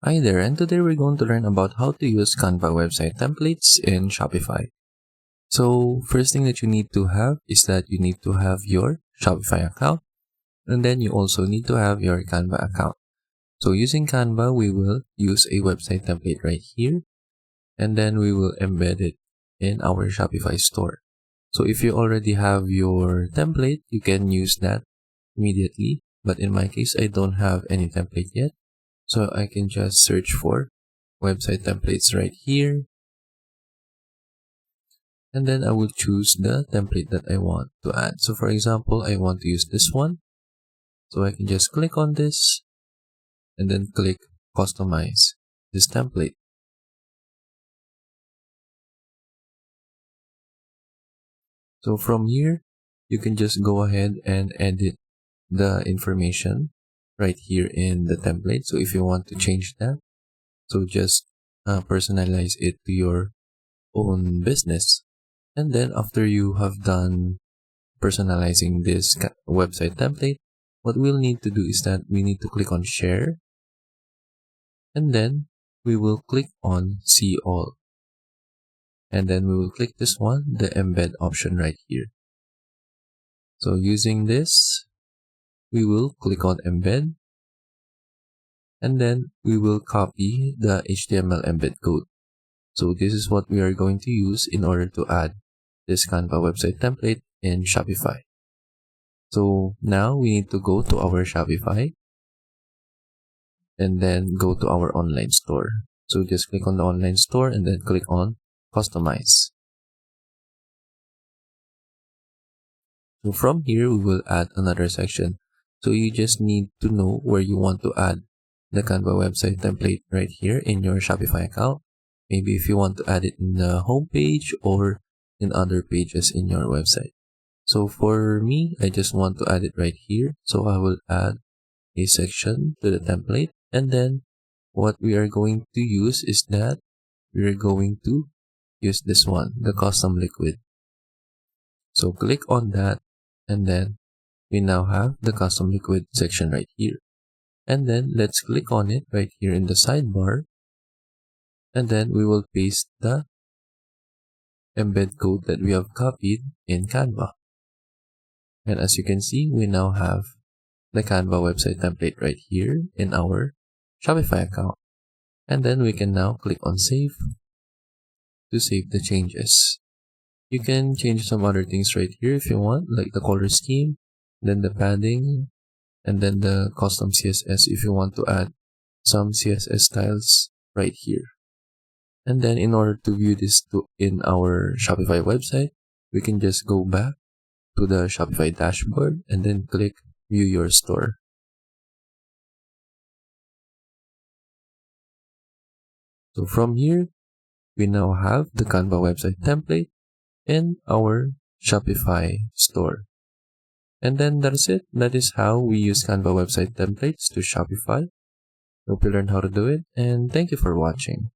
Hi there, and today we're going to learn about how to use Canva website templates in Shopify. So first thing that you need to have is that you need to have your Shopify account, and then you also need to have your Canva account. So using Canva, we will use a website template right here, and then we will embed it in our Shopify store. So if you already have your template, you can use that immediately. But in my case, I don't have any template yet. So I can just search for website templates right here. And then I will choose the template that I want to add. So for example, I want to use this one. So I can just click on this and then click customize this template. So from here, you can just go ahead and edit the information right here in the template. So if you want to change that, so just personalize it to your own business. And then after you have done personalizing this website template, what we'll need to do is that we need to click on share, and then we will click on see all, and then we will click this one, the embed option right here. So using this, we will click on embed, and then we will copy the HTML embed code. So this is what we are going to use in order to add this Canva website template in Shopify. So now we need to go to our Shopify and then go to our online store. So just click on the online store and then click on customize. So from here, we will add another section. So you just need to know where you want to add the Canva website template right here in your Shopify account. Maybe if you want to add it in the home page or in other pages in your website. So for me, I just want to add it right here. So I will add a section to the template. And then what we are going to use is that we are going to use this one, the custom liquid. So click on that, and then we now have the custom liquid section right here. And then let's click on it right here in the sidebar. And then we will paste the embed code that we have copied in Canva. And as you can see, we now have the Canva website template right here in our Shopify account. And then we can now click on save to save the changes. You can change some other things right here if you want, like the color scheme, then the padding, and then the custom CSS if you want to add some CSS styles right here. And then in order to view this in our Shopify website, we can just go back to the Shopify dashboard and then click view your store. So from here, we now have the Canva website template in our Shopify store. And then that's it. That is how we use Canva website templates to Shopify. Hope you learned how to do it, and thank you for watching.